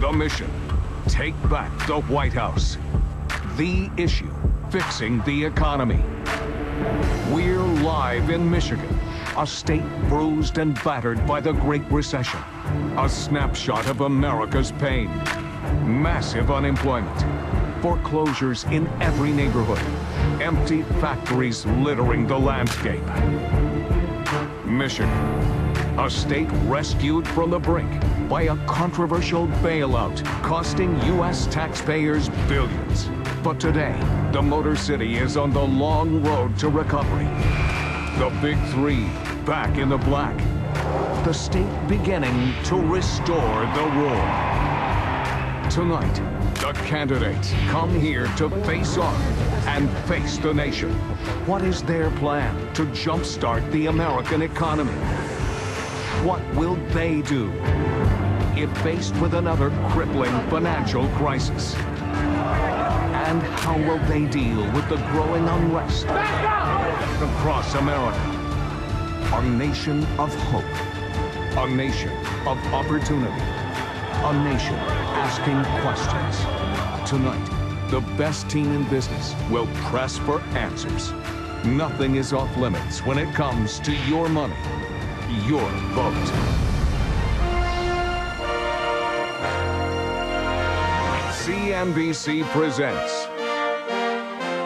The mission: take back the White House. The issue: fixing the economy. We're live in Michigan, a state bruised and battered by the Great Recession. A snapshot of America's pain. Massive unemployment. Foreclosures in every neighborhood. Empty factories littering the landscape. Michigan, a state rescued from the brink by a controversial bailout costing U.S. taxpayers billions. But today, the Motor City is on the long road to recovery. The Big Three back in the black. The state beginning to restore the roar. Tonight, the candidates come here to face off and face the nation. What is their plan to jumpstart the American economy? What will they do if faced with another crippling financial crisis? And how will they deal with the growing unrest across America? A nation of hope, a nation of opportunity, a nation asking questions. Tonight, the best team in business will press for answers. Nothing is off limits when it comes to your money, your vote. CNBC presents,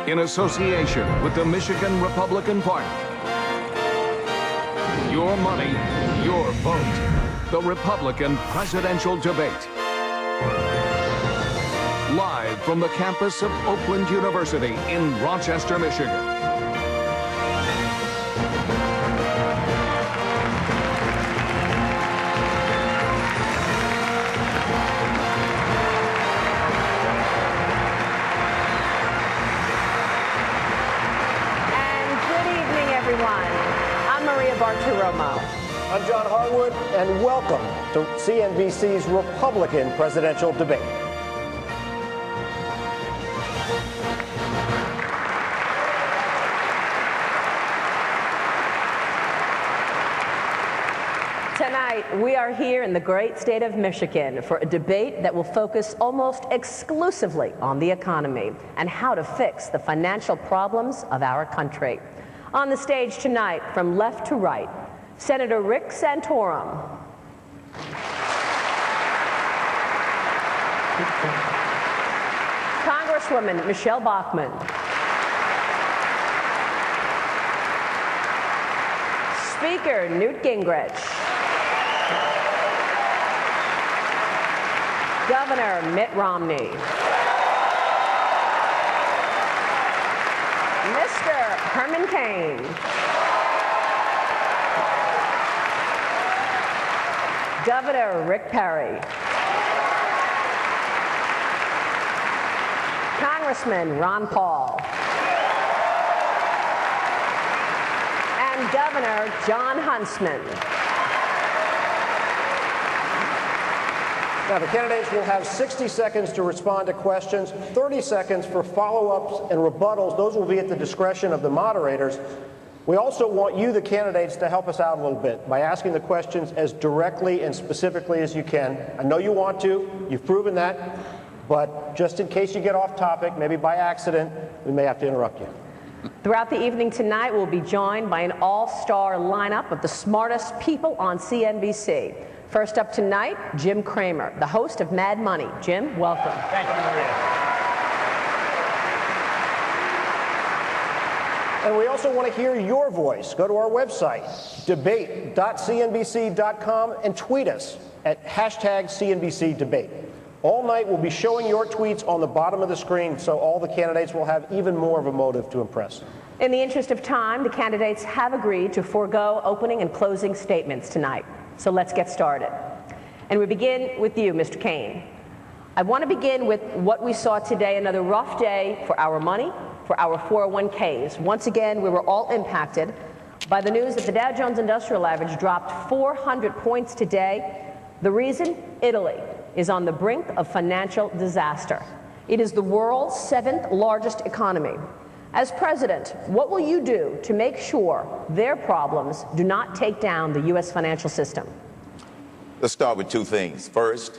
in association with the Michigan Republican Party, Your Money, Your Vote, the Republican Presidential Debate. Live from the campus of Oakland University in Rochester, Michigan. I'm John Harwood, and welcome to CNBC's Republican Presidential Debate. Tonight, we are here in the great state of Michigan for a debate that will focus almost exclusively on the economy and how to fix the financial problems of our country. On the stage tonight, from left to right, Senator Rick Santorum. Congresswoman Michele Bachmann. Speaker Newt Gingrich. Governor Mitt Romney. Mr. Herman Cain. Governor Rick Perry. Congressman Ron Paul. And Governor Jon Huntsman. Now, the candidates will have 60 seconds to respond to questions, 30 seconds for follow-ups and rebuttals. Those will be at the discretion of the moderators. We also want you, the candidates, to help us out a little bit by asking the questions as directly and specifically as you can. I know you want to. You've proven that. But just in case you get off topic, maybe by accident, we may have to interrupt you. Throughout the evening tonight, we'll be joined by an all-star lineup of the smartest people on CNBC. First up tonight, Jim Cramer, the host of Mad Money. Jim, welcome. Thank you, Maria. And we also want to hear your voice. Go to our website, debate.cnbc.com, and tweet us at #CNBCDebate. All night we'll be showing your tweets on the bottom of the screen, so all the candidates will have even more of a motive to impress. In the interest of time, the candidates have agreed to forego opening and closing statements tonight. So let's get started. And we begin with you, Mr. Cain. I want to begin with what we saw today, another rough day for our money, for our 401ks. Once again, we were all impacted by the news that the Dow Jones Industrial Average dropped 400 points today. The reason? Italy is on the brink of financial disaster. It is the world's 7th largest economy. As president, what will you do to make sure their problems do not take down the U.S. financial system? Let's start with two things. First,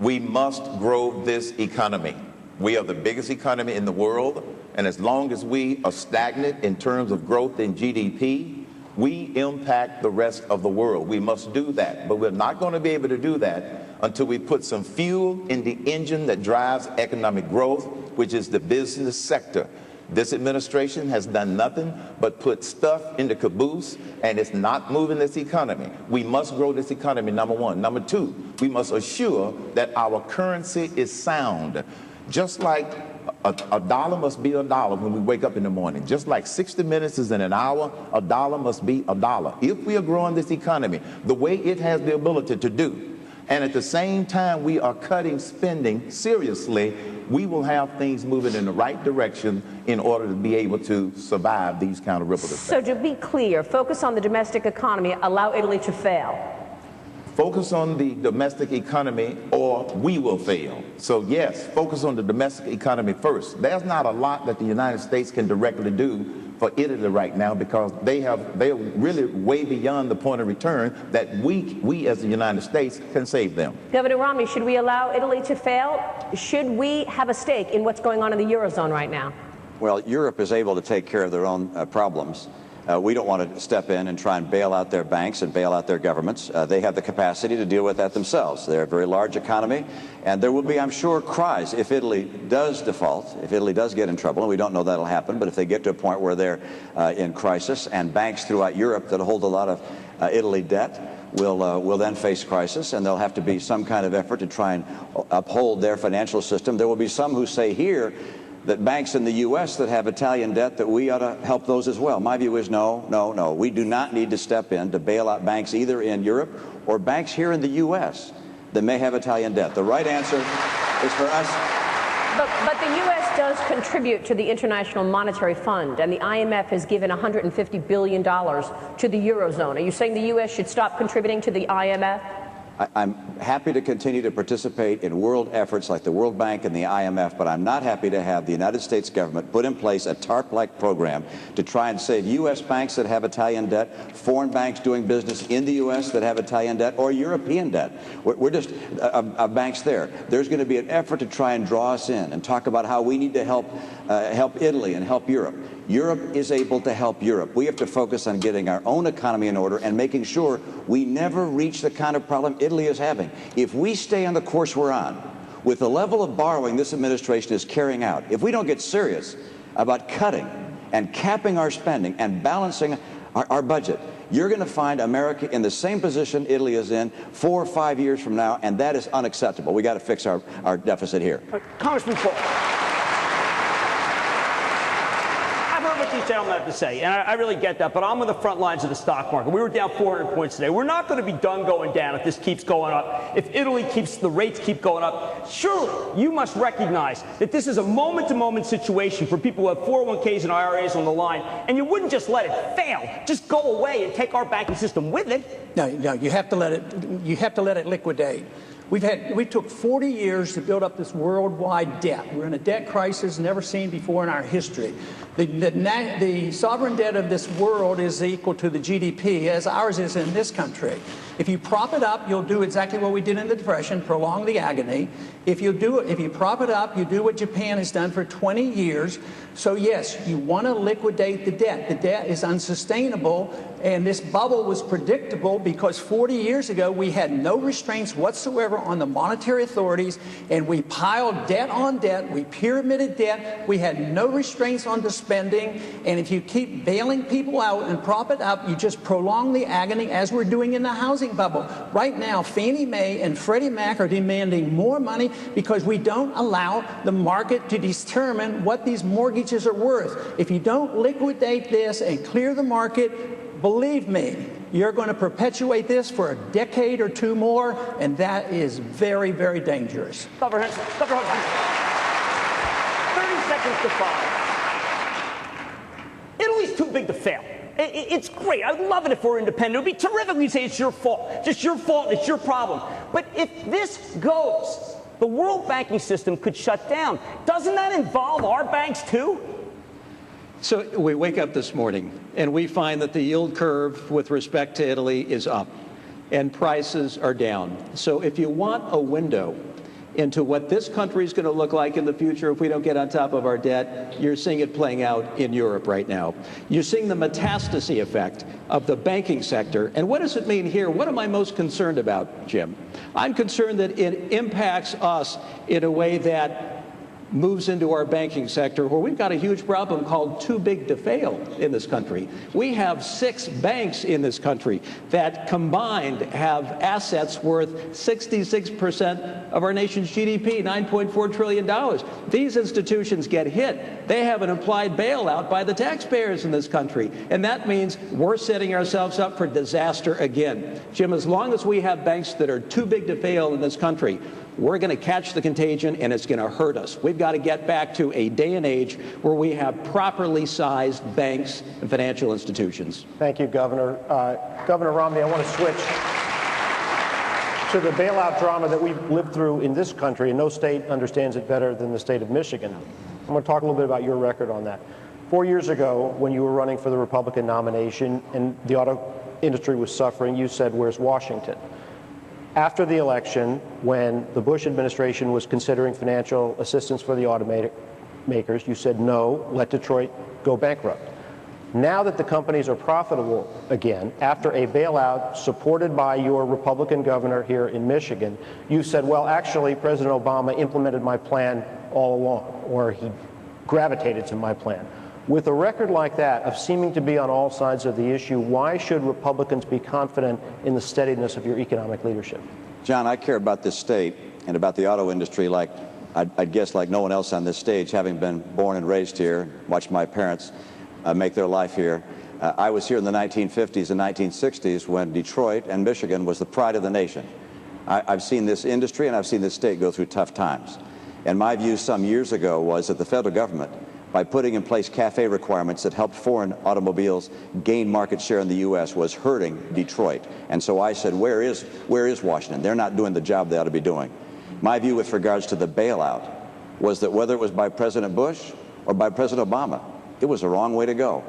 We must grow this economy. We are the biggest economy in the world, and as long as we are stagnant in terms of growth in GDP, we impact the rest of the world. We must do that, but we're not going to be able to do that until we put some fuel in the engine that drives economic growth, which is the business sector. This administration has done nothing but put stuff in the caboose, and it's not moving this economy. We must grow this economy, number one. Number two, we must assure that our currency is sound. Just like a dollar must be a dollar when we wake up in the morning. Just like 60 minutes is in an hour, a dollar must be a dollar. If we are growing this economy the way it has the ability to do, and at the same time we are cutting spending seriously, we will have things moving in the right direction in order to be able to survive these kind of ripple effects. So to be clear, focus on the domestic economy, allow Italy to fail. Focus on the domestic economy or we will fail. So yes, focus on the domestic economy first. There's not a lot that the United States can directly do for Italy right now because they're really way beyond the point of return that we as the United States can save them. Governor Romney, should we allow Italy to fail? Should we have a stake in what's going on in the Eurozone right now? Well, Europe is able to take care of their own problems. We don't want to step in and try and bail out their banks and bail out their governments. They have the capacity to deal with that themselves. They're a very large economy, and there will be, I'm sure, cries if Italy does default, if Italy does get in trouble, and we don't know that'll happen, but if they get to a point where they're in crisis, and banks throughout Europe that hold a lot of Italy debt will then face crisis, and there'll have to be some kind of effort to try and uphold their financial system. There will be some who say here that banks in the U.S. that have Italian debt, that we ought to help those as well. My view is no, no, no. We do not need to step in to bail out banks either in Europe or banks here in the U.S. that may have Italian debt. The right answer is for us. But the U.S. does contribute to the International Monetary Fund, and the IMF has given $150 billion to the Eurozone. Are you saying the U.S. should stop contributing to the IMF? I'm happy to continue to participate in world efforts like the World Bank and the IMF, but I'm not happy to have the United States government put in place a TARP-like program to try and save U.S. banks that have Italian debt, foreign banks doing business in the U.S. that have Italian debt, or European debt. We're just banks there. There's going to be an effort to try and draw us in and talk about how we need to help Italy and help Europe. Europe is able to help Europe. We have to focus on getting our own economy in order and making sure we never reach the kind of problem Italy is having. If we stay on the course we're on, with the level of borrowing this administration is carrying out, if we don't get serious about cutting and capping our spending and balancing our budget, you're going to find America in the same position Italy is in 4 or 5 years from now, and that is unacceptable. We got to fix our deficit here. Congressman Paul. These gentlemen have to say, and I really get that, but I'm on the front lines of the stock market. We were down 400 points today. We're not going to be done going down if this keeps going up. If Italy the rates keep going up, surely you must recognize that this is a moment-to-moment situation for people who have 401ks and IRAs on the line, and you wouldn't just let it fail, just go away and take our banking system with it. No, you have to let it liquidate. We took 40 years to build up this worldwide debt. We're in a debt crisis never seen before in our history. The sovereign debt of this world is equal to the GDP as ours is in this country. If you prop it up, you'll do exactly what we did in the Depression, prolong the agony. If you prop it up, you do what Japan has done for 20 years. So yes, you want to liquidate the debt. The debt is unsustainable, and this bubble was predictable because 40 years ago we had no restraints whatsoever on the monetary authorities, and we piled debt on debt, we pyramided debt, we had no restraints on the spending, and if you keep bailing people out and prop it up, you just prolong the agony as we're doing in the housing bubble. Right now, Fannie Mae and Freddie Mac are demanding more money because we don't allow the market to determine what these mortgages are worth. If you don't liquidate this and clear the market, believe me, you're going to perpetuate this for a decade or two more, and that is very, very dangerous. Governor Huntsman, 30 seconds to 5. Italy's too big to fail. It's great. I'd love it if we're independent. It would be terrific if you say it's your fault. Just your fault and it's your problem. But if this goes, the world banking system could shut down. Doesn't that involve our banks too? So we wake up this morning and we find that the yield curve with respect to Italy is up and prices are down. So if you want a window into what this country is going to look like in the future if we don't get on top of our debt. You're seeing it playing out in Europe right now. You're seeing the metastasis effect of the banking sector. And what does it mean here? What am I most concerned about, Jim? I'm concerned that it impacts us in a way that moves into our banking sector, where we've got a huge problem called too big to fail in this country. We have 6 banks in this country that combined have assets worth 66% of our nation's GDP, $9.4 trillion. These institutions get hit. They have an implied bailout by the taxpayers in this country. And that means we're setting ourselves up for disaster again. Jim, as long as we have banks that are too big to fail in this country, we're going to catch the contagion, and it's going to hurt us. We've got to get back to a day and age where we have properly sized banks and financial institutions. Thank you, Governor. Governor Romney, I want to switch to the bailout drama that we've lived through in this country, and no state understands it better than the state of Michigan. I'm going to talk a little bit about your record on that. 4 years ago, when you were running for the Republican nomination and the auto industry was suffering, you said, "Where's Washington?" After the election, when the Bush administration was considering financial assistance for the automakers, you said, "No, let Detroit go bankrupt." Now that the companies are profitable again, after a bailout supported by your Republican governor here in Michigan, you said, "Well, actually, President Obama implemented my plan all along," or he gravitated to my plan. With a record like that of seeming to be on all sides of the issue, why should Republicans be confident in the steadiness of your economic leadership? John, I care about this state and about the auto industry like, I'd guess, like no one else on this stage, having been born and raised here, watched my parents make their life here. I was here in the 1950s and 1960s when Detroit and Michigan was the pride of the nation. I've seen this industry and I've seen this state go through tough times. And my view some years ago was that the federal government, by putting in place CAFE requirements that helped foreign automobiles gain market share in the U.S., was hurting Detroit. And so I said, where is Washington? They're not doing the job they ought to be doing. My view with regards to the bailout was that whether it was by President Bush or by President Obama, it was the wrong way to go.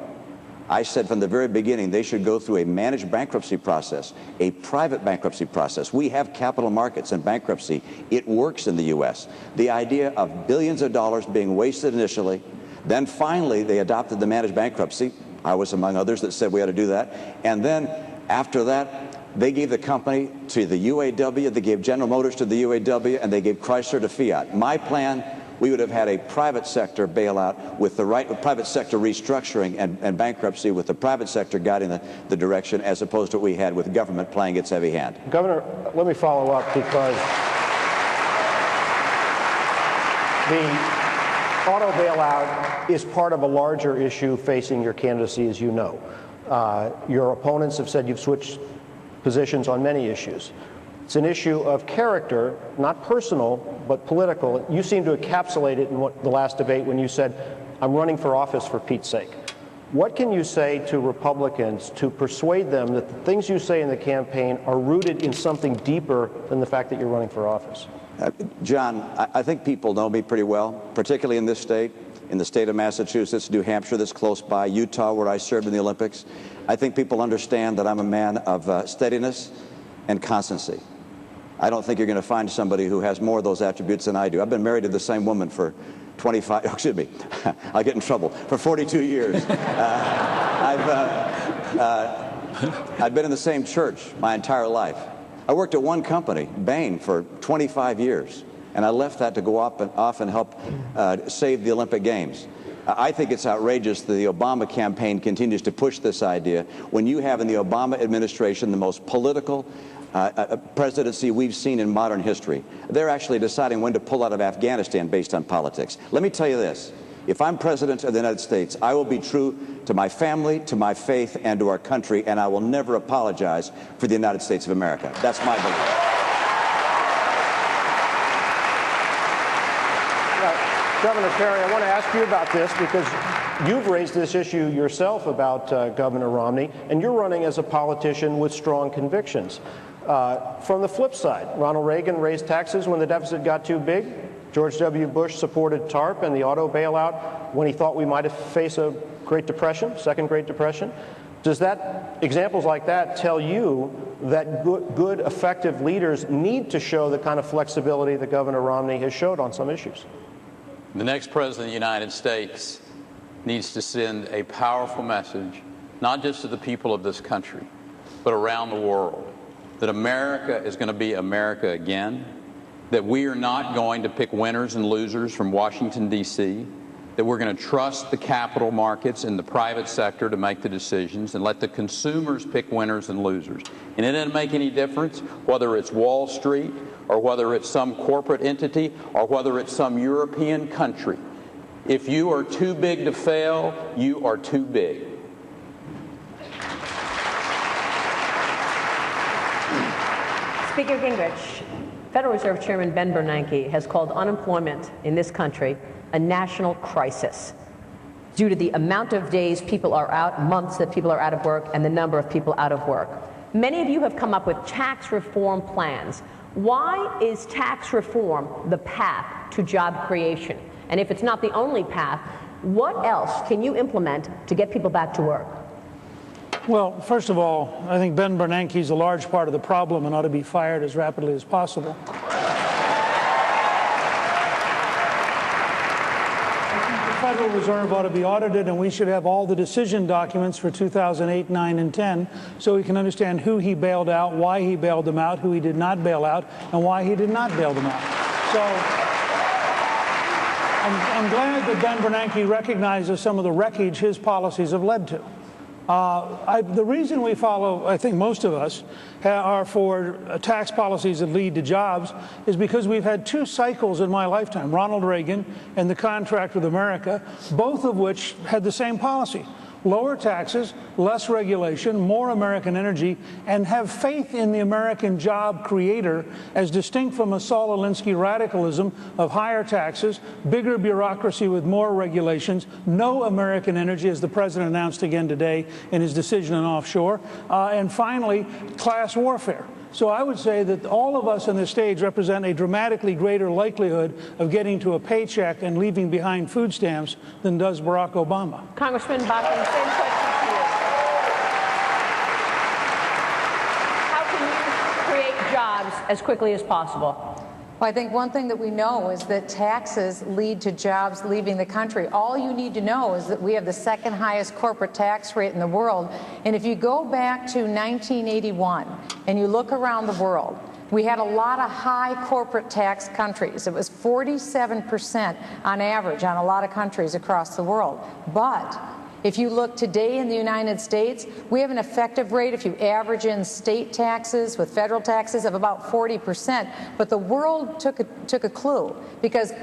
I said from the very beginning they should go through a managed bankruptcy process, a private bankruptcy process. We have capital markets and bankruptcy. It works in the U.S. The idea of billions of dollars being wasted initially, then finally they adopted the managed bankruptcy. I was among others that said we ought to do that. And then after that, they gave the company to the UAW, they gave General Motors to the UAW, and they gave Chrysler to Fiat. My plan, we would have had a private sector bailout with the right private sector restructuring and bankruptcy, with the private sector guiding the direction, as opposed to what we had with government playing its heavy hand. Governor, let me follow up, because the auto bailout is part of a larger issue facing your candidacy, as you know. Your opponents have said you've switched positions on many issues. It's an issue of character, not personal, but political. You seem to encapsulate it in the last debate when you said, "I'm running for office for Pete's sake." What can you say to Republicans to persuade them that the things you say in the campaign are rooted in something deeper than the fact that you're running for office? John, I think people know me pretty well, particularly in this state, in the state of Massachusetts, New Hampshire that's close by, Utah where I served in the Olympics. I think people understand that I'm a man of steadiness and constancy. I don't think you're going to find somebody who has more of those attributes than I do. I've been married to the same woman for 25, excuse me, I'll get in trouble, for 42 years. I've been in the same church my entire life. I worked at one company, Bain, for 25 years, and I left that to go off and help save the Olympic Games. I think it's outrageous that the Obama campaign continues to push this idea when you have in the Obama administration the most political presidency we've seen in modern history. They're actually deciding when to pull out of Afghanistan based on politics. Let me tell you this. If I'm president of the United States, I will be true to my family, to my faith, and to our country, and I will never apologize for the United States of America. That's my belief. Governor Perry, I want to ask you about this because you've raised this issue yourself about Governor Romney, and you're running as a politician with strong convictions. From the flip side, Ronald Reagan raised taxes when the deficit got too big. George W. Bush supported TARP and the auto bailout when he thought we might have faced a Great Depression, second Great Depression. Does that, examples like that tell you that good, effective leaders need to show the kind of flexibility that Governor Romney has showed on some issues. The next president of the United States needs to send a powerful message, not just to the people of this country, but around the world, that America is going to be America again, that we are not going to pick winners and losers from Washington, D.C., that we're going to trust the capital markets and the private sector to make the decisions and let the consumers pick winners and losers. And it doesn't make any difference whether it's Wall Street or whether it's some corporate entity or whether it's some European country. If you are too big to fail, you are too big. Speaker Gingrich, Federal Reserve Chairman Ben Bernanke has called unemployment in this country a national crisis due to the amount of days people are out, months that people are out of work, and the number of people out of work. Many of you have come up with tax reform plans. Why is tax reform the path to job creation? And if it's not the only path, what else can you implement to get people back to work? Well, first of all, I think Ben Bernanke is a large part of the problem and ought to be fired as rapidly as possible. The Federal Reserve ought to be audited, and we should have all the decision documents for 2008, 9, and 10 so we can understand who he bailed out, why he bailed them out, who he did not bail out, and why he did not bail them out. So I'm glad that Ben Bernanke recognizes some of the wreckage his policies have led to. The reason we follow, I think most of us, are for tax policies that lead to jobs is because we've had two cycles in my lifetime, Ronald Reagan and the Contract with America, both of which had the same policy. Lower taxes, less regulation, more American energy, and have faith in the American job creator as distinct from a Saul Alinsky radicalism of higher taxes, bigger bureaucracy with more regulations, no American energy, as the president announced again today in his decision on offshore, and finally, class warfare. So I would say that all of us on this stage represent a dramatically greater likelihood of getting to a paycheck and leaving behind food stamps than does Barack Obama. Congressman Bachmann, same question to you. How can you create jobs as quickly as possible? Well, I think one thing that we know is that taxes lead to jobs leaving the country. All you need to know is that we have the second highest corporate tax rate in the world. And if you go back to 1981 and you look around the world, we had a lot of high corporate tax countries. It was 47% on average on a lot of countries across the world. But if you look today in the United States, we have an effective rate, if you average in state taxes with federal taxes, of about 40%. But the world took a clue, because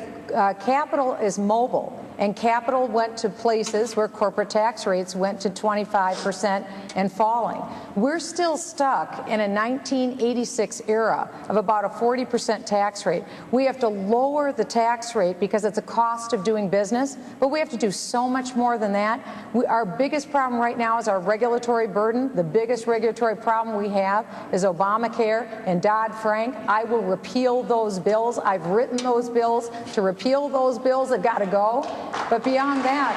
capital is mobile, and capital went to places where corporate tax rates went to 25% and falling. We're still stuck in a 1986 era of about a 40% tax rate. We have to lower the tax rate because it's a cost of doing business, but we have to do so much more than that. Our biggest problem right now is our regulatory burden. The biggest regulatory problem we have is Obamacare and Dodd-Frank. I will repeal those bills. I've written those bills to repeal those bills. They've got to go. But beyond that,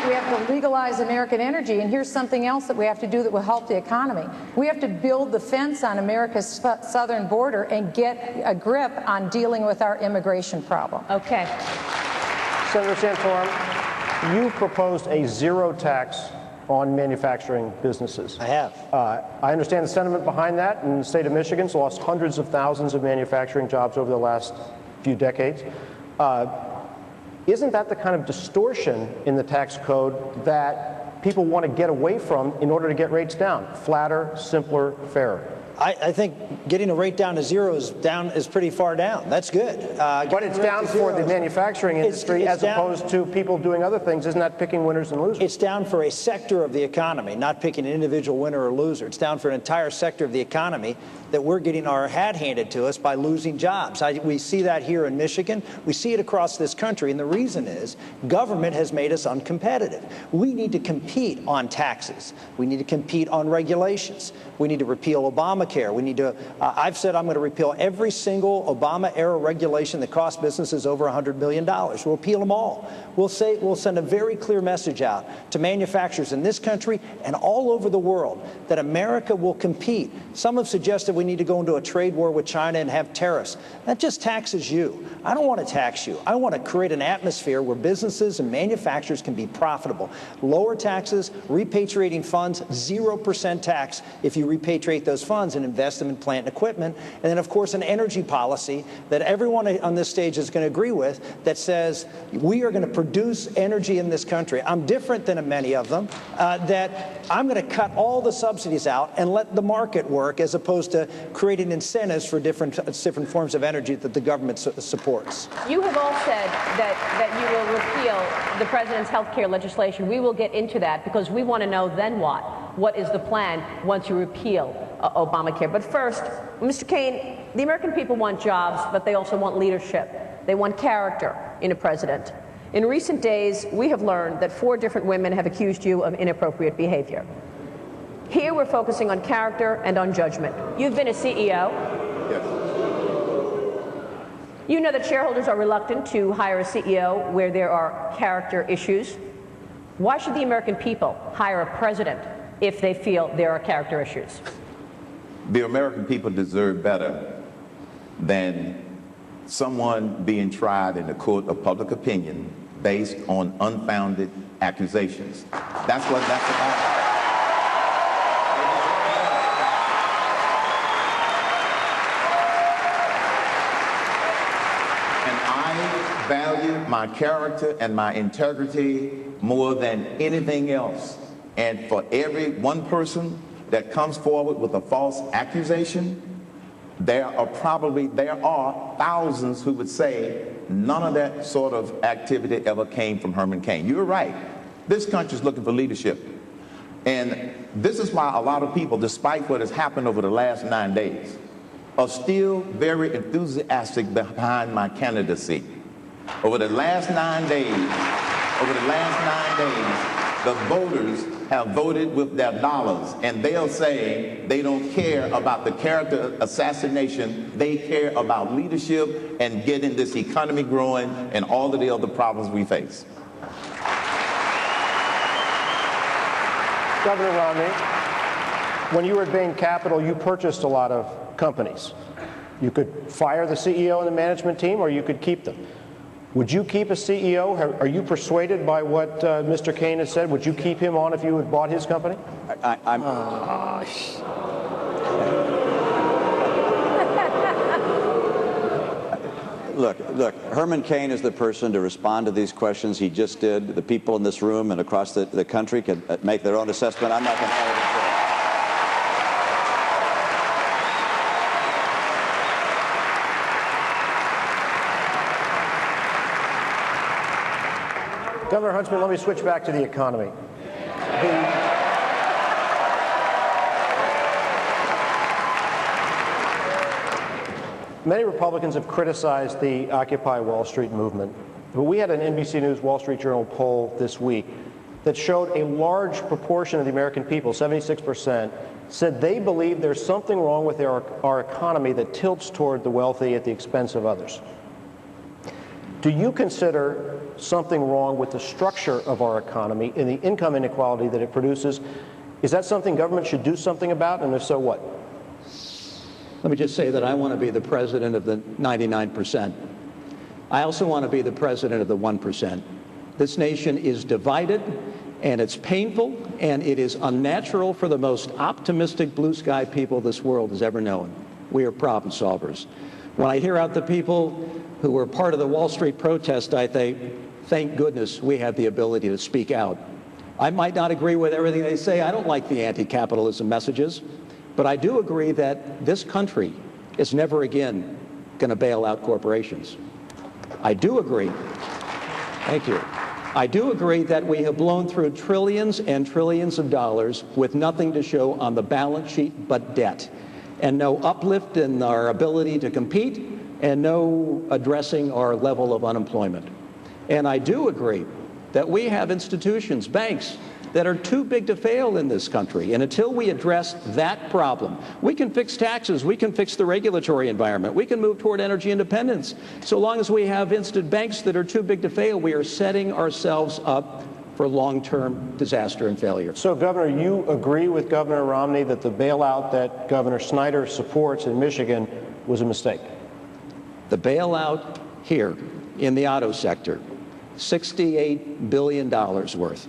we have to legalize American energy. And here's something else that we have to do that will help the economy. We have to build the fence on America's southern border and get a grip on dealing with our immigration problem. Okay. Senator Santorum, you proposed a zero tax on manufacturing businesses. I have. I understand the sentiment behind that. In the state of Michigan's lost hundreds of thousands of manufacturing jobs over the last few decades. Isn't that the kind of distortion in the tax code that people want to get away from in order to get rates down? Flatter, simpler, fairer. I think getting a rate down to zero is pretty far down. That's good. But it's down for the manufacturing industry as opposed to people doing other things. Isn't that picking winners and losers? It's down for a sector of the economy, not picking an individual winner or loser. It's down for an entire sector of the economy that we're getting our hat handed to us by losing jobs. We see that here in Michigan. We see it across this country. And the reason is government has made us uncompetitive. We need to compete on taxes. We need to compete on regulations. We need to repeal Obamacare. Obamacare. We need to, I've said I'm going to repeal every single Obama-era regulation that costs businesses over $100 million. We'll repeal them all. We'll send a very clear message out to manufacturers in this country and all over the world that America will compete. Some have suggested we need to go into a trade war with China and have tariffs. That just taxes you. I don't want to tax you. I want to create an atmosphere where businesses and manufacturers can be profitable. Lower taxes, repatriating funds, 0% tax if you repatriate those funds and invest them in plant and equipment. And then, of course, an energy policy that everyone on this stage is going to agree with that says we are going to produce energy in this country. I'm different than many of them, that I'm going to cut all the subsidies out and let the market work as opposed to creating incentives for different forms of energy that the government supports. You have all said that you will repeal the president's health care legislation. We will get into that because we want to know then what. What is the plan once you repeal Obamacare? But first, Mr. Cain, the American people want jobs, but they also want leadership. They want character in a president. In recent days, we have learned that 4 different women have accused you of inappropriate behavior. Here we're focusing on character and on judgment. You've been a CEO. Yes. You know that shareholders are reluctant to hire a CEO where there are character issues. Why should the American people hire a president if they feel there are character issues? The American people deserve better than someone being tried in the court of public opinion based on unfounded accusations. That's what that's about. And I value my character and my integrity more than anything else. And for every one person that comes forward with a false accusation, there are thousands who would say none of that sort of activity ever came from Herman Cain. You're right. This country is looking for leadership. And this is why a lot of people, despite what has happened over the last 9 days, are still very enthusiastic behind my candidacy. Over the last 9 days, the voters have voted with their dollars, and they'll say they don't care about the character assassination. They care about leadership and getting this economy growing and all of the other problems we face. Governor Romney, when you were at Bain Capital, you purchased a lot of companies. You could fire the CEO and the management team, or you could keep them. Would you keep a CEO? Are you persuaded by what Mr. Cain has said? Would you keep him on if you had bought his company? Look, Herman Cain is the person to respond to these questions. He just did. The people in this room and across the country can make their own assessment. I'm not going to Governor Huntsman, let me switch back to the economy. Many Republicans have criticized the Occupy Wall Street movement. But we had an NBC News Wall Street Journal poll this week that showed a large proportion of the American people, 76%, said they believe there's something wrong with our economy that tilts toward the wealthy at the expense of others. Do you consider something wrong with the structure of our economy and the income inequality that it produces? Is that something government should do something about, and if so, what? Let me just say that I want to be the president of the 99%. I also want to be the president of the 1%. This nation is divided, and it's painful, and it is unnatural for the most optimistic blue sky people this world has ever known. We are problem solvers. When I hear out the people who were part of the Wall Street protest, I think, thank goodness we have the ability to speak out. I might not agree with everything they say. I don't like the anti-capitalism messages. But I do agree that this country is never again going to bail out corporations. I do agree. Thank you. I do agree that we have blown through trillions and trillions of dollars with nothing to show on the balance sheet but debt, and no uplift in our ability to compete, and no addressing our level of unemployment. And I do agree that we have institutions, banks, that are too big to fail in this country. And until we address that problem, we can fix taxes, we can fix the regulatory environment, we can move toward energy independence. So long as we have instant banks that are too big to fail, we are setting ourselves up for long-term disaster and failure. So, Governor, you agree with Governor Romney that the bailout that Governor Snyder supports in Michigan was a mistake? The bailout here in the auto sector, $68 billion worth.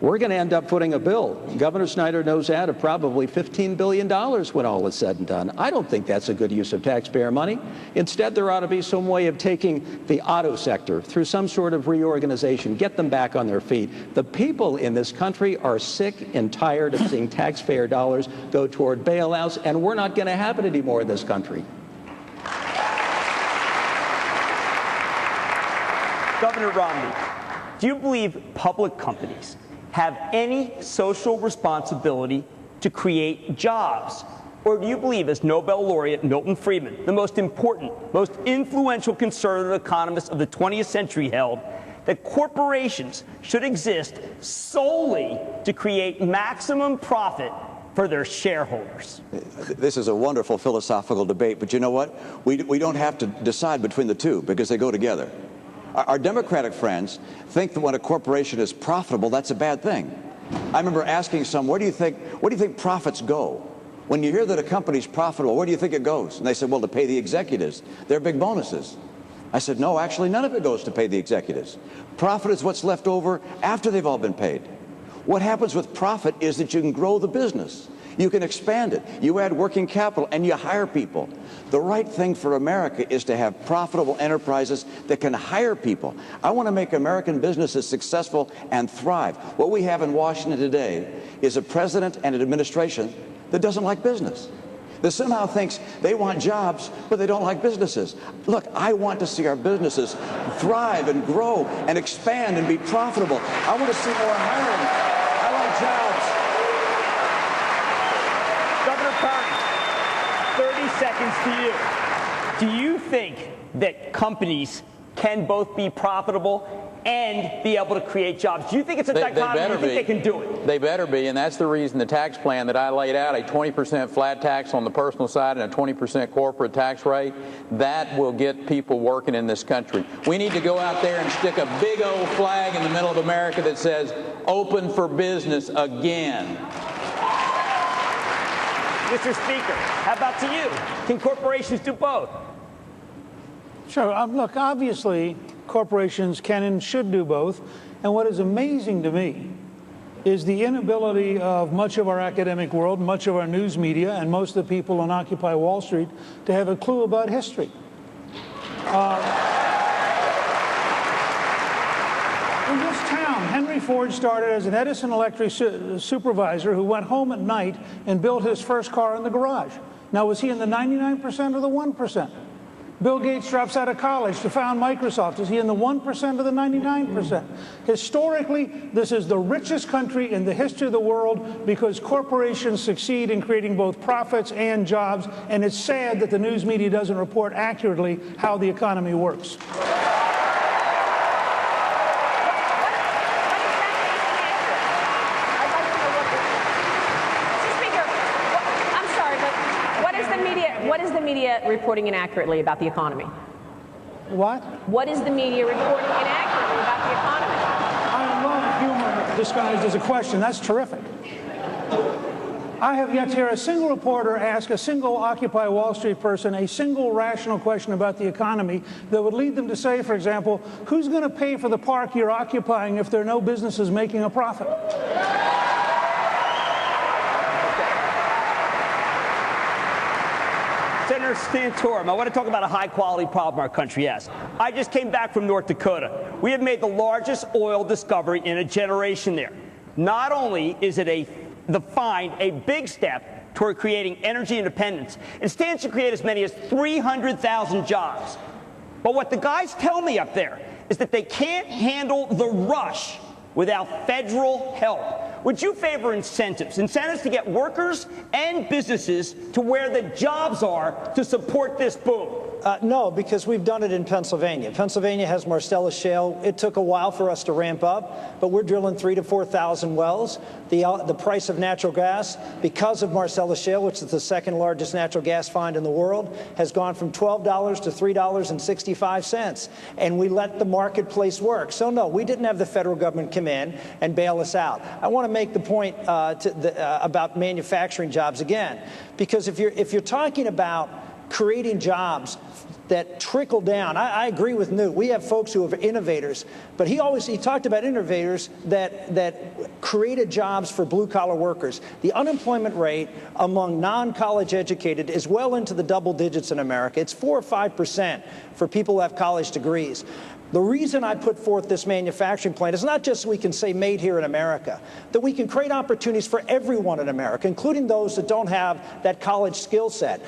We're going to end up footing a bill, Governor Snyder knows that, of probably $15 billion when all is said and done. I don't think that's a good use of taxpayer money. Instead, there ought to be some way of taking the auto sector through some sort of reorganization, get them back on their feet. The people in this country are sick and tired of seeing taxpayer dollars go toward bailouts, and we're not going to have it anymore in this country. Governor Romney, do you believe public companies have any social responsibility to create jobs? Or do you believe, as Nobel laureate Milton Friedman, the most important, most influential conservative economist of the 20th century, held, that corporations should exist solely to create maximum profit for their shareholders? This is a wonderful philosophical debate, but you know what? We don't have to decide between the two because they go together. Our Democratic friends think that when a corporation is profitable, that's a bad thing. I remember asking some, where do you think profits go? When you hear that a company's profitable, where do you think it goes? And they said, well, to pay the executives, their big bonuses. I said, no, actually, none of it goes to pay the executives. Profit is what's left over after they've all been paid. What happens with profit is that you can grow the business. You can expand it. You add working capital and you hire people. The right thing for America is to have profitable enterprises that can hire people. I want to make American businesses successful and thrive. What we have in Washington today is a president and an administration that doesn't like business, that somehow thinks they want jobs, but they don't like businesses. Look, I want to see our businesses thrive and grow and expand and be profitable. I want to see more hiring. I like jobs. Governor Carney, 30 seconds to you. Do you think that companies can both be profitable and be able to create jobs? Do you think it's a dichotomy? Do you think they can do it? They better be, and that's the reason the tax plan that I laid out, a 20% flat tax on the personal side and a 20% corporate tax rate, that will get people working in this country. We need to go out there and stick a big old flag in the middle of America that says, open for business again. Mr. Speaker, how about to you? Can corporations do both? Sure. Look, obviously, corporations can and should do both. And what is amazing to me is the inability of much of our academic world, much of our news media, and most of the people on Occupy Wall Street to have a clue about history. In this town, Henry Ford started as an Edison Electric supervisor who went home at night and built his first car in the garage. Now, was he in the 99% or the 1%? Bill Gates drops out of college to found Microsoft. Is he in the 1% or the 99%? Historically, this is the richest country in the history of the world because corporations succeed in creating both profits and jobs, and it's sad that the news media doesn't report accurately how the economy works. What is the media reporting inaccurately about the economy? What? What is the media reporting inaccurately about the economy? I love humor disguised as a question. That's terrific. I have yet to hear a single reporter ask a single Occupy Wall Street person a single rational question about the economy that would lead them to say, for example, who's going to pay for the park you're occupying if there are no businesses making a profit? Senator Santorum, I want to talk about a high-quality problem our country has. I just came back from North Dakota. We have made the largest oil discovery in a generation there. Not only is it a big step toward creating energy independence, it stands to create as many as 300,000 jobs. But what the guys tell me up there is that they can't handle the rush without federal help. Would you favor incentives to get workers and businesses to where the jobs are to support this boom? No, because we've done it in Pennsylvania. Pennsylvania has Marcellus Shale. It took a while for us to ramp up, but we're drilling 3,000 to 4,000 wells. The price of natural gas, because of Marcellus Shale, which is the second largest natural gas find in the world, has gone from $12 to $3.65, and we let the marketplace work. So no, we didn't have the federal government come in and bail us out. I want to make the point about manufacturing jobs again, because if you're talking about creating jobs that trickle down. I agree with Newt. We have folks who are innovators, but he talked about innovators that created jobs for blue-collar workers. The unemployment rate among non-college educated is well into the double digits in America. It's 4 or 5% for people who have college degrees. The reason I put forth this manufacturing plan is not just so we can say made here in America, that we can create opportunities for everyone in America, including those that don't have that college skill set.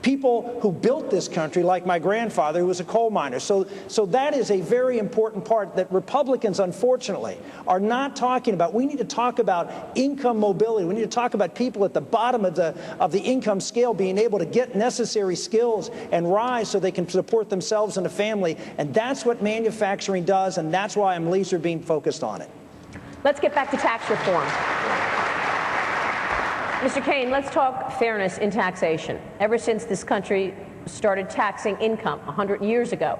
People who built this country, like my grandfather, who was a coal miner. So that is a very important part that Republicans, unfortunately, are not talking about. We need to talk about income mobility. We need to talk about people at the bottom of the income scale being able to get necessary skills and rise so they can support themselves and a family. And that's what manufacturing does, and that's why I'm laser beam focused on it. Let's get back to tax reform. Mr. Cain, let's talk fairness in taxation. Ever since this country started taxing income 100 years ago,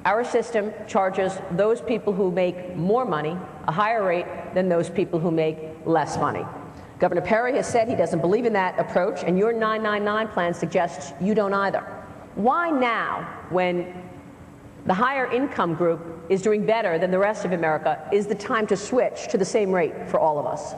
our system charges those people who make more money a higher rate than those people who make less money. Governor Perry has said he doesn't believe in that approach, and your 999 plan suggests you don't either. Why now, when the higher income group is doing better than the rest of America, is the time to switch to the same rate for all of us?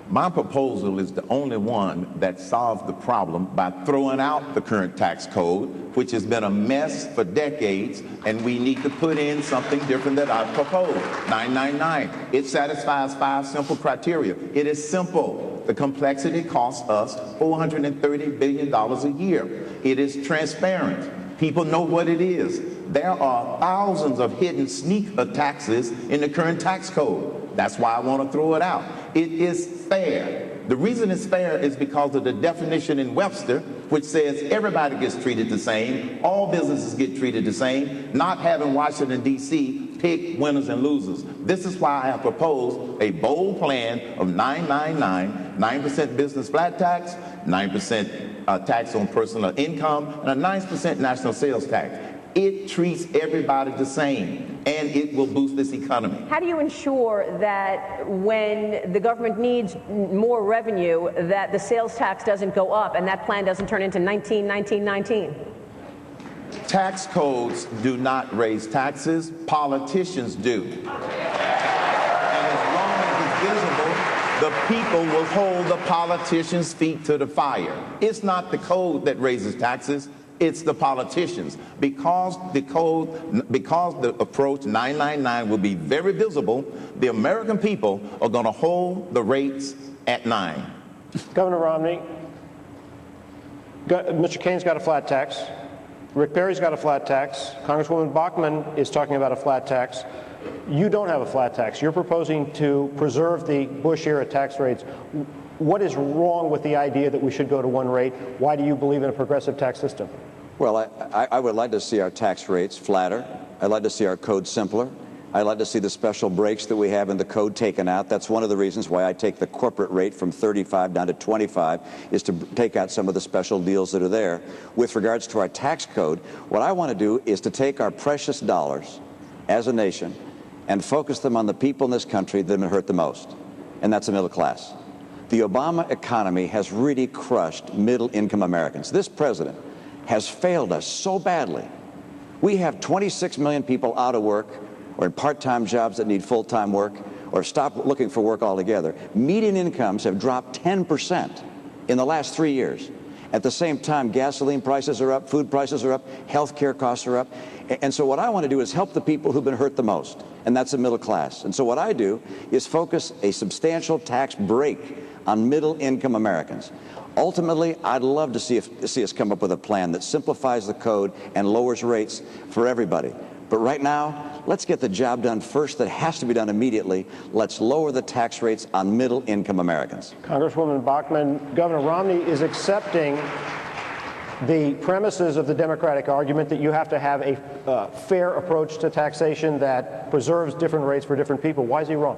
My proposal is the only one that solves the problem by throwing out the current tax code, which has been a mess for decades, and we need to put in something different that I've proposed. 999. It satisfies 5 simple criteria. It is simple. The complexity costs us $430 billion a year. It is transparent. People know what it is. There are thousands of hidden sneak taxes in the current tax code. That's why I want to throw it out. It is fair. The reason it's fair is because of the definition in Webster, which says everybody gets treated the same, all businesses get treated the same, not having Washington, D.C. pick winners and losers. This is why I have proposed a bold plan of 999, 9% business flat tax, 9% tax on personal income, and a 9% national sales tax. It treats everybody the same, and it will boost this economy. How do you ensure that when the government needs more revenue, that the sales tax doesn't go up and that plan doesn't turn into 19? Tax codes do not raise taxes. Politicians do. And as long as it's visible, the people will hold the politicians' feet to the fire. It's not the code that raises taxes. It's the politicians. Because the approach 999 will be very visible, the American people are going to hold the rates at 9. Governor Romney, Mr. Cain's got a flat tax. Rick Perry's got a flat tax. Congresswoman Bachmann is talking about a flat tax. You don't have a flat tax. You're proposing to preserve the Bush-era tax rates. What is wrong with the idea that we should go to one rate? Why do you believe in a progressive tax system? Well, I would like to see our tax rates flatter. I'd like to see our code simpler. I'd like to see the special breaks that we have in the code taken out. That's one of the reasons why I take the corporate rate from 35 down to 25, is to take out some of the special deals that are there. With regards to our tax code, what I want to do is to take our precious dollars as a nation and focus them on the people in this country that have been hurt the most, and that's the middle class. The Obama economy has really crushed middle-income Americans. This president has failed us so badly. We have 26 million people out of work or in part-time jobs that need full-time work or stop looking for work altogether. Median incomes have dropped 10% in the last 3 years. At the same time, gasoline prices are up, food prices are up, health care costs are up. And so what I want to do is help the people who've been hurt the most, and that's the middle class. And so what I do is focus a substantial tax break on middle-income Americans. Ultimately, I'd love to see us come up with a plan that simplifies the code and lowers rates for everybody. But right now, let's get the job done first that has to be done immediately. Let's lower the tax rates on middle-income Americans. Congresswoman Bachmann, Governor Romney is accepting the premises of the Democratic argument that you have to have a fair approach to taxation that preserves different rates for different people. Why is he wrong?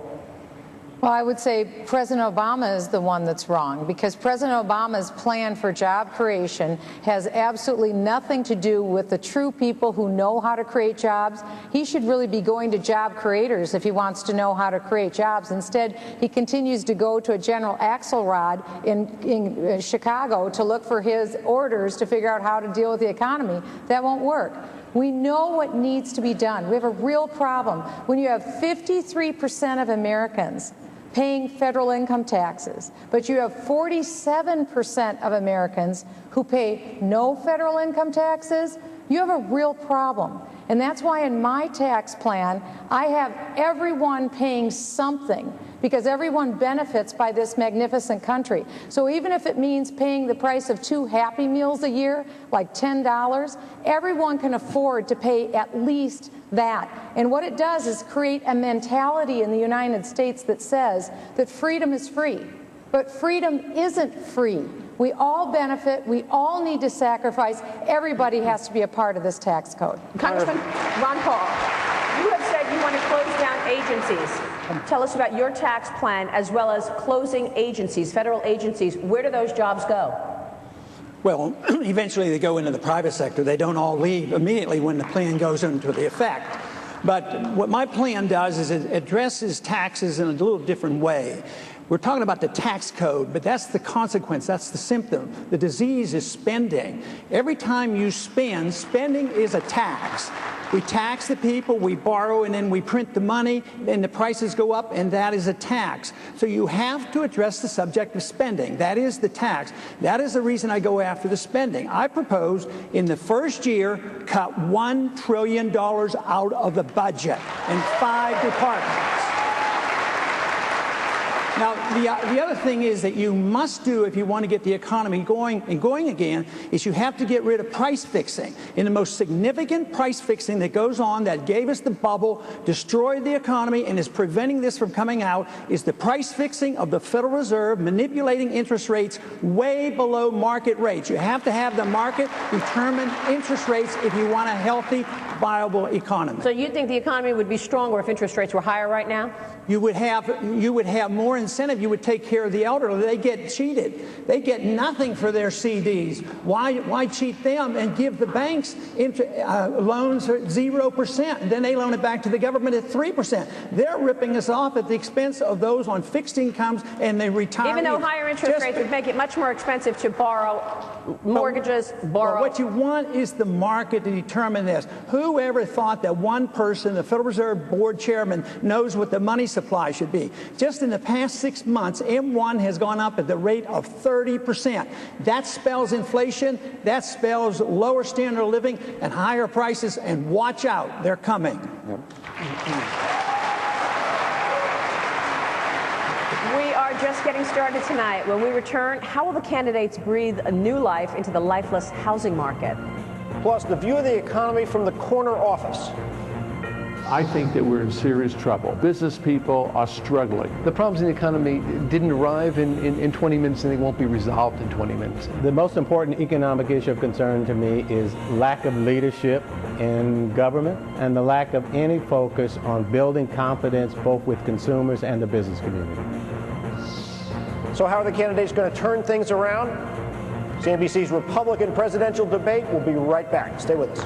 Well, I would say President Obama is the one that's wrong, because President Obama's plan for job creation has absolutely nothing to do with the true people who know how to create jobs. He should really be going to job creators if he wants to know how to create jobs. Instead, he continues to go to a General Axelrod in Chicago to look for his orders to figure out how to deal with the economy. That won't work. We know what needs to be done. We have a real problem. When you have 53% of Americans paying federal income taxes, but you have 47% of Americans who pay no federal income taxes, you have a real problem. And that's why in my tax plan, I have everyone paying something, because everyone benefits by this magnificent country. So even if it means paying the price of 2 Happy Meals a year, like $10, everyone can afford to pay at least that. And what it does is create a mentality in the United States that says that freedom is free. But freedom isn't free. We all benefit. We all need to sacrifice. Everybody has to be a part of this tax code. Congressman Ron Paul, you have said you want to close down agencies. Tell us about your tax plan, as well as closing agencies, federal agencies. Where do those jobs go? Well, eventually they go into the private sector. They don't all leave immediately when the plan goes into the effect. But what my plan does is it addresses taxes in a little different way. We're talking about the tax code, but that's the consequence, that's the symptom. The disease is spending. Every time you spend, spending is a tax. We tax the people, we borrow, and then we print the money, and the prices go up, and that is a tax. So you have to address the subject of spending. That is the tax. That is the reason I go after the spending. I propose in the first year, cut $1 trillion out of the budget in 5 departments. Now, the other thing is that you must do, if you want to get the economy going again, is you have to get rid of price fixing. And the most significant price fixing that goes on, that gave us the bubble, destroyed the economy, and is preventing this from coming out, is the price fixing of the Federal Reserve, manipulating interest rates way below market rates. You have to have the market determine interest rates if you want a healthy, viable economy. So you think the economy would be stronger if interest rates were higher right now? You would have more incentive. You would take care of the elderly. They get cheated. They get nothing for their CDs. Why cheat them and give the banks loans at 0%, and then they loan it back to the government at 3%? They're ripping us off at the expense of those on fixed incomes and the retirees. Even though higher interest rates would make it much more expensive to borrow mortgages, borrow. Well, what you want is the market to determine this. Whoever thought that one person, the Federal Reserve Board chairman, knows what the money supply should be? Just in the past 6 months, M1 has gone up at the rate of 30%. That spells inflation. That spells lower standard of living and higher prices. And watch out, they're coming. Yep. We are just getting started tonight. When we return, how will the candidates breathe a new life into the lifeless housing market? Plus, the view of the economy from the corner office. I think that we're in serious trouble. Business people are struggling. The problems in the economy didn't arrive in 20 minutes, and they won't be resolved in 20 minutes. The most important economic issue of concern to me is lack of leadership in government and the lack of any focus on building confidence both with consumers and the business community. So how are the candidates going to turn things around? CNBC's Republican presidential debate will be right back. Stay with us.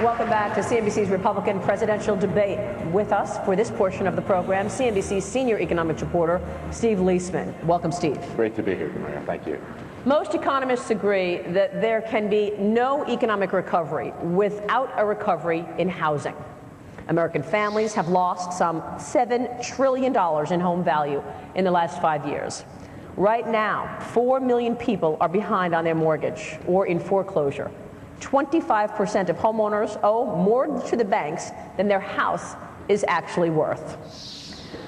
Welcome back to CNBC's Republican presidential debate. With us for this portion of the program, CNBC's senior economics reporter, Steve Leisman. Welcome, Steve. Great to be here, Maria. Thank you. Most economists agree that there can be no economic recovery without a recovery in housing. American families have lost some $7 trillion in home value in the last 5 years. Right now, 4 million people are behind on their mortgage or in foreclosure. 25% of homeowners owe more to the banks than their house is actually worth.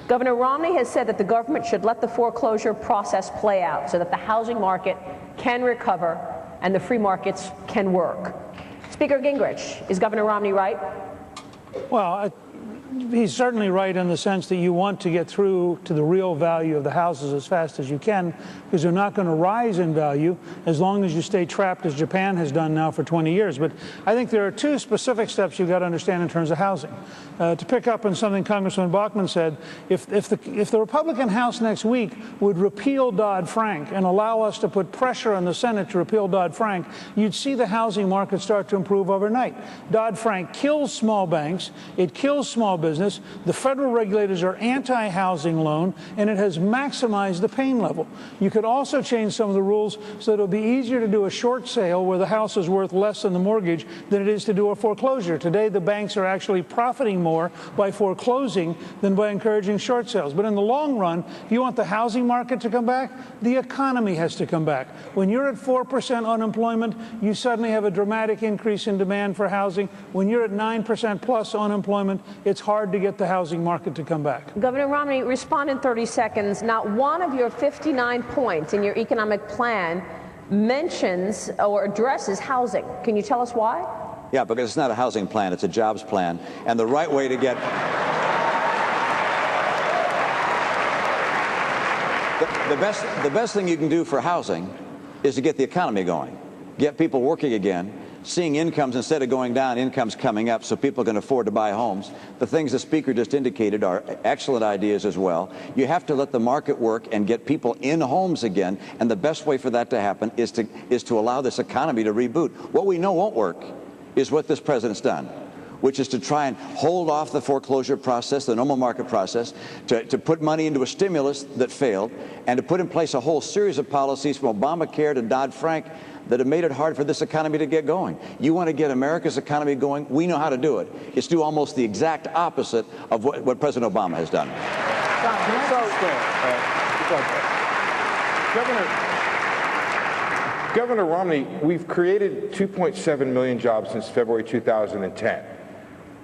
Governor Romney has said that the government should let the foreclosure process play out so that the housing market can recover and the free markets can work. Speaker Gingrich, is Governor Romney right? Well, he's certainly right in the sense that you want to get through to the real value of the houses as fast as you can, because they're not going to rise in value as long as you stay trapped, as Japan has done now for 20 years. But I think there are two specific steps you've got to understand in terms of housing. To pick up on something Congressman Bachmann said, if the Republican House next week would repeal Dodd-Frank and allow us to put pressure on the Senate to repeal Dodd-Frank, you'd see the housing market start to improve overnight. Dodd-Frank kills small banks. It kills small business. The federal regulators are anti-housing loan, and it has maximized the pain level. You could also change some of the rules so that it'll be easier to do a short sale where the house is worth less than the mortgage than it is to do a foreclosure. Today, the banks are actually profiting more by foreclosing than by encouraging short sales. But in the long run, if you want the housing market to come back, the economy has to come back. When you're at 4% unemployment, you suddenly have a dramatic increase in demand for housing. When you're at 9% plus unemployment, it's hard to get the housing market to come back. Governor Romney, respond in 30 seconds. Not one of your 59 points in your economic plan mentions or addresses housing. Can you tell us why? Yeah, because it's not a housing plan, it's a jobs plan. And the right way to get... The best thing you can do for housing is to get the economy going, get people working again, seeing incomes instead of going down, incomes coming up so people can afford to buy homes. The things the Speaker just indicated are excellent ideas as well. You have to let the market work and get people in homes again, and the best way for that to happen is to allow this economy to reboot. What we know won't work is what this president's done, which is to try and hold off the foreclosure process, the normal market process, to put money into a stimulus that failed, and to put in place a whole series of policies from Obamacare to Dodd-Frank that have made it hard for this economy to get going. You want to get America's economy going? We know how to do it. It's do almost the exact opposite of what President Obama has done. Governor Romney, we've created 2.7 million jobs since February 2010.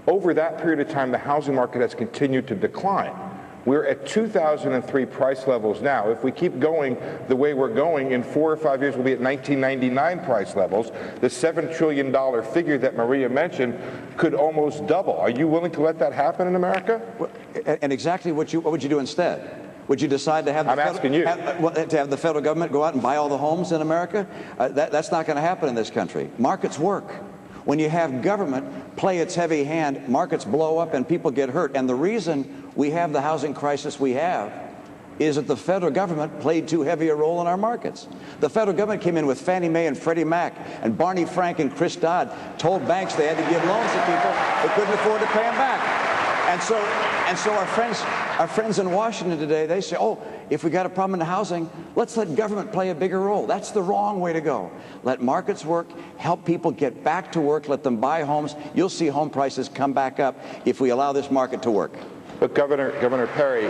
Over that period of time, the housing market has continued to decline. We're at 2003 price levels now. If we keep going the way we're going, in 4 or 5 years, we'll be at 1999 price levels. The $7 trillion figure that Maria mentioned could almost double. Are you willing to let that happen in America? And exactly what would you do instead? Would you decide to have the federal government go out and buy all the homes in America? That's not going to happen in this country. Markets work. When you have government play its heavy hand, markets blow up and people get hurt. And the reason we have the housing crisis we have is that the federal government played too heavy a role in our markets. The federal government came in with Fannie Mae and Freddie Mac, and Barney Frank and Chris Dodd told banks they had to give loans to people who couldn't afford to pay them back. And so our friends in Washington today, they say, oh, if we got a problem in housing, let's let government play a bigger role. That's the wrong way to go. Let markets work, help people get back to work, let them buy homes. You'll see home prices come back up if we allow this market to work. But Governor Perry,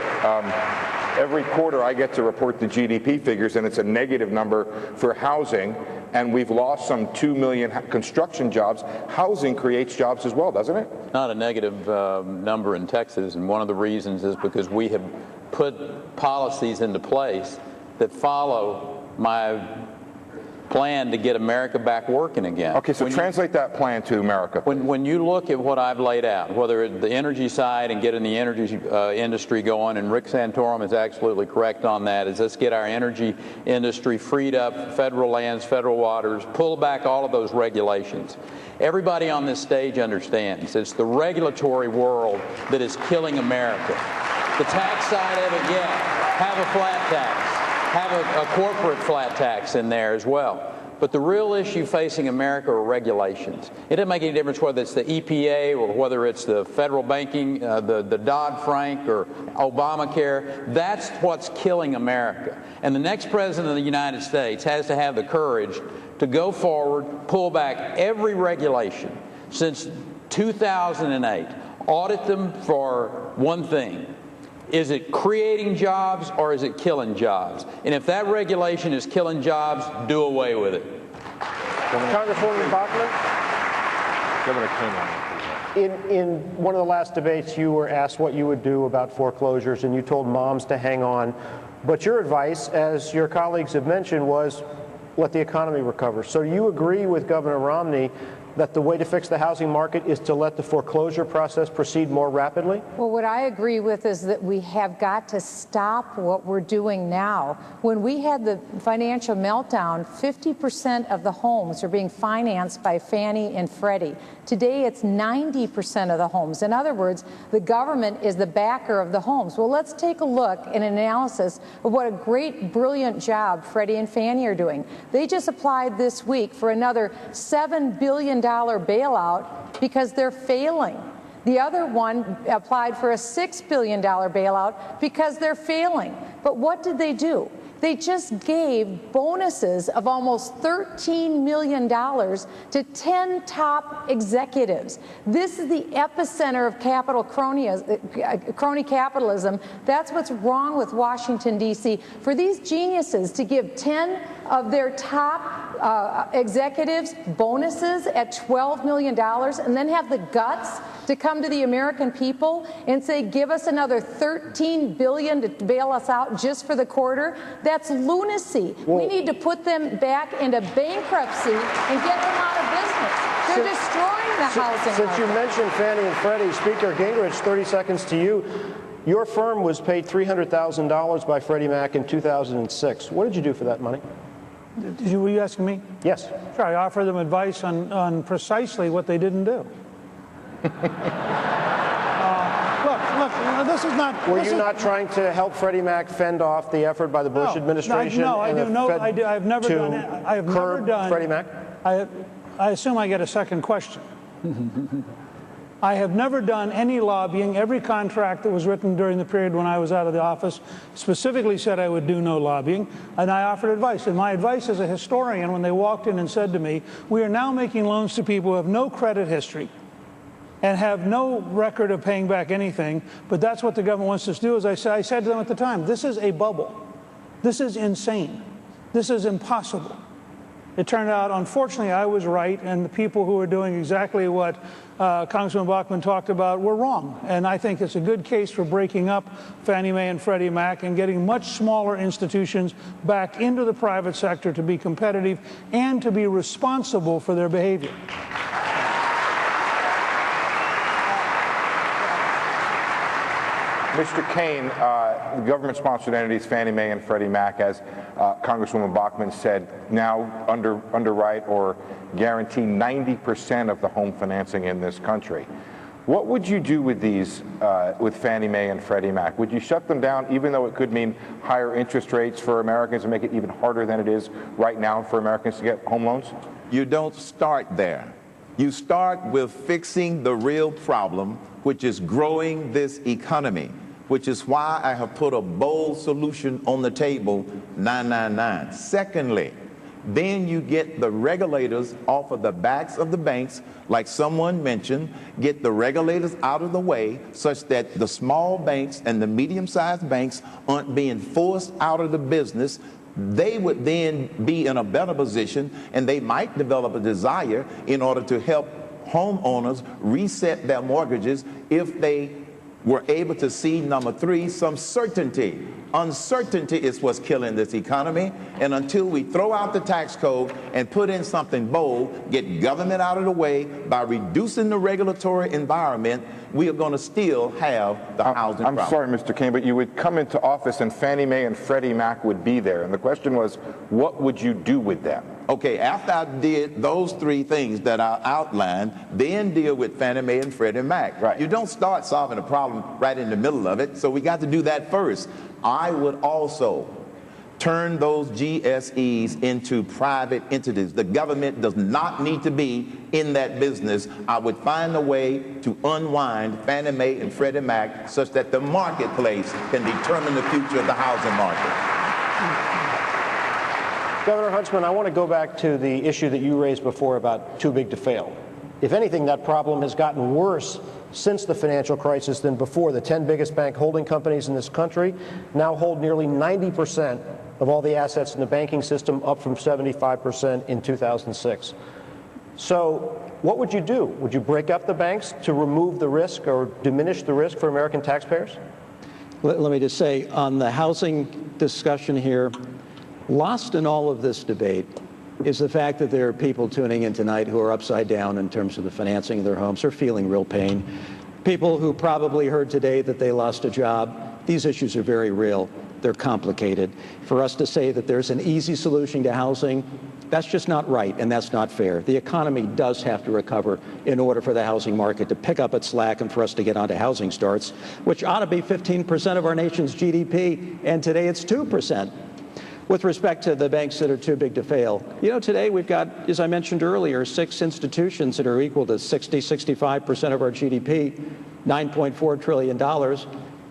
every quarter I get to report the GDP figures, and it's a negative number for housing, and we've lost some 2 million construction jobs. Housing creates jobs as well, doesn't it? Not a negative number in Texas, and one of the reasons is because we have put policies into place that follow my plan to get America back working again. Okay, so translate that plan to America. When you look at what I've laid out, whether it's the energy side and getting the energy industry going, and Rick Santorum is absolutely correct on that, is let's get our energy industry freed up, federal lands, federal waters, pull back all of those regulations. Everybody on this stage understands it's the regulatory world that is killing America. The tax side of it, yeah, have a flat tax. Have a corporate flat tax in there as well. But the real issue facing America are regulations. It doesn't make any difference whether it's the EPA or whether it's the federal banking, the Dodd-Frank or Obamacare. That's what's killing America. And the next president of the United States has to have the courage to go forward, pull back every regulation since 2008, audit them for one thing. Is it creating jobs or is it killing jobs? And if that regulation is killing jobs, do away with it. Congresswoman Bachmann? Governor Cain. In one of the last debates, you were asked what you would do about foreclosures, and you told moms to hang on. But your advice, as your colleagues have mentioned, was let the economy recover. So you agree with Governor Romney that the way to fix the housing market is to let the foreclosure process proceed more rapidly? Well, what I agree with is that we have got to stop what we're doing now. When we had the financial meltdown, 50% of the homes are being financed by Fannie and Freddie. Today, it's 90% of the homes. In other words, the government is the backer of the homes. Well, let's take a look at an analysis of what a great, brilliant job Freddie and Fannie are doing. They just applied this week for another $7 billion bailout because they're failing. The other one applied for a $6 billion bailout because they're failing. But what did they do? They just gave bonuses of almost $13 million to 10 top executives. This is the epicenter of crony capitalism. That's what's wrong with Washington, D.C. For these geniuses to give 10 of their top executives bonuses at $12 million and then have the guts to come to the American people and say, give us another $13 billion to bail us out just for the quarter, that's lunacy. We need to put them back into bankruptcy and get them out of business. They're destroying the housing market. Since you mentioned Fannie and Freddie, Speaker Gingrich, 30 seconds to you. Your firm was paid $300,000 by Freddie Mac in 2006. What did you do for that money? Were you asking me? Yes. Sure, I offered them advice on precisely what they didn't do. Look, this is not... Were you not trying to help Freddie Mac fend off the effort by the Bush administration? No, I do. No, I do. I've never done it. I have never done... Freddie Mac? I assume I get a second question. I have never done any lobbying. Every contract that was written during the period when I was out of the office specifically said I would do no lobbying, and I offered advice. And my advice as a historian, when they walked in and said to me, we are now making loans to people who have no credit history and have no record of paying back anything, but that's what the government wants us to do. As I said to them at the time, this is a bubble. This is insane. This is impossible. It turned out, unfortunately, I was right, and the people who were doing exactly what Congressman Bachmann talked about were wrong. And I think it's a good case for breaking up Fannie Mae and Freddie Mac and getting much smaller institutions back into the private sector to be competitive and to be responsible for their behavior. Mr. Cain, the government-sponsored entities, Fannie Mae and Freddie Mac, as Congresswoman Bachmann said, now underwrite or guarantee 90% of the home financing in this country. What would you do with these, with Fannie Mae and Freddie Mac? Would you shut them down, even though it could mean higher interest rates for Americans and make it even harder than it is right now for Americans to get home loans? You don't start there. You start with fixing the real problem, which is growing this economy, which is why I have put a bold solution on the table, 999. Secondly, then you get the regulators off of the backs of the banks, like someone mentioned, get the regulators out of the way such that the small banks and the medium-sized banks aren't being forced out of the business. They would then be in a better position, and they might develop a desire in order to help homeowners reset their mortgages if they were able to see, number three, some certainty. Uncertainty is what's killing this economy, and until we throw out the tax code and put in something bold, get government out of the way by reducing the regulatory environment, we are going to still have the housing problem. I'm sorry, Mr. Cain, but you would come into office and Fannie Mae and Freddie Mac would be there, and the question was, what would you do with them? Okay, after I did those three things that I outlined, then deal with Fannie Mae and Freddie Mac. Right. You don't start solving a problem right in the middle of it, so we got to do that first. I would also turn those GSEs into private entities. The government does not need to be in that business. I would find a way to unwind Fannie Mae and Freddie Mac such that the marketplace can determine the future of the housing market. Governor Huntsman, I want to go back to the issue that you raised before about too big to fail. If anything, that problem has gotten worse since the financial crisis than before. The 10 biggest bank holding companies in this country now hold nearly 90% of all the assets in the banking system, up from 75% in 2006. So what would you do? Would you break up the banks to remove the risk or diminish the risk for American taxpayers? Let me just say, on the housing discussion here, lost in all of this debate is the fact that there are people tuning in tonight who are upside down in terms of the financing of their homes, are feeling real pain. People who probably heard today that they lost a job. These issues are very real. They're complicated. For us to say that there's an easy solution to housing, that's just not right, and that's not fair. The economy does have to recover in order for the housing market to pick up its slack and for us to get onto housing starts, which ought to be 15% of our nation's GDP, and today it's 2%. With respect to the banks that are too big to fail, you know, today we've got, as I mentioned earlier, 6 institutions that are equal to 65% of our GDP, $9.4 trillion.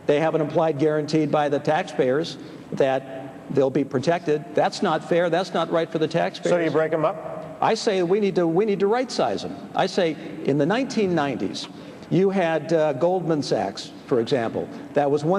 They have an implied guarantee by the taxpayers that they'll be protected. That's not fair. That's not right for the taxpayers. So do you break them up? I say we need to right-size them. I say in the 1990s, you had Goldman Sachs, for example, that was that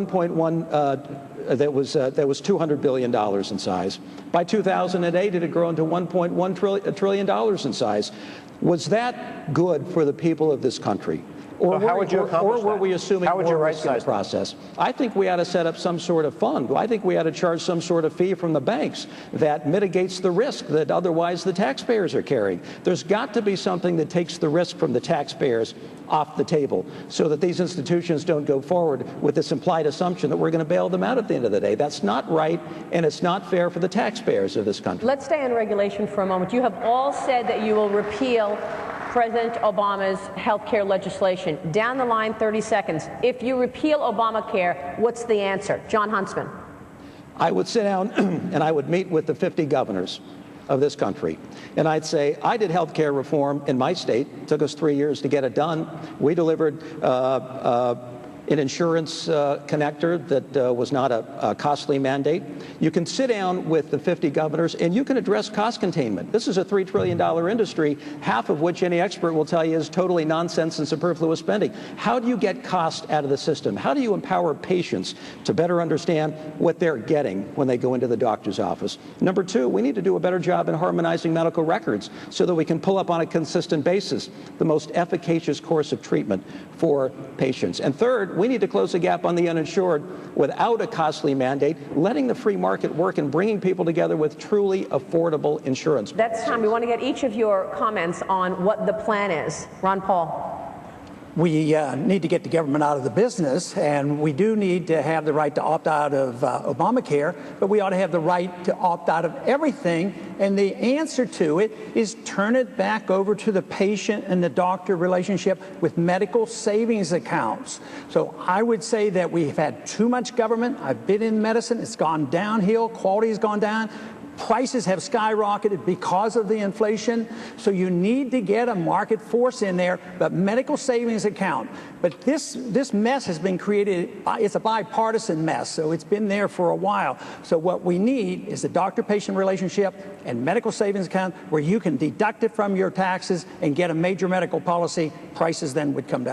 was $200 billion in size. By 2008, it had grown to $1.1 trillion in size. Was that good for the people of this country? Or were we assuming more risk in the process? I think we ought to set up some sort of fund. I think we ought to charge some sort of fee from the banks that mitigates the risk that otherwise the taxpayers are carrying. There's got to be something that takes the risk from the taxpayers off the table so that these institutions don't go forward with this implied assumption that we're going to bail them out at the end of the day. That's not right, and it's not fair for the taxpayers of this country. Let's stay on regulation for a moment. You have all said that you will repeal President Obama's health care legislation. Down the line, 30 seconds. If you repeal Obamacare, what's the answer? Jon Huntsman. I would sit down and I would meet with the 50 governors of this country. And I'd say, I did health care reform in my state. It took us 3 years to get it done. We delivered an insurance connector that was not a costly mandate. You can sit down with the 50 governors and you can address cost containment. This is a $3 trillion industry, half of which any expert will tell you is totally nonsense and superfluous spending. How do you get cost out of the system? How do you empower patients to better understand what they're getting when they go into the doctor's office? Number two, we need to do a better job in harmonizing medical records so that we can pull up on a consistent basis the most efficacious course of treatment for patients. And third, we need to close the gap on the uninsured without a costly mandate, letting the free market work and bringing people together with truly affordable insurance. That's time. We want to get each of your comments on what the plan is. Ron Paul. We need to get the government out of the business, and we do need to have the right to opt out of Obamacare, but we ought to have the right to opt out of everything, and the answer to it is turn it back over to the patient and the doctor relationship with medical savings accounts. So I would say that we've had too much government. I've been in medicine. It's gone downhill. Quality has gone down. Prices have skyrocketed because of the inflation. So you need to get a market force in there, but medical savings account. But this mess has been created, it's a bipartisan mess, so it's been there for a while. So what we need is a doctor-patient relationship and medical savings account where you can deduct it from your taxes and get a major medical policy. Prices then would come down.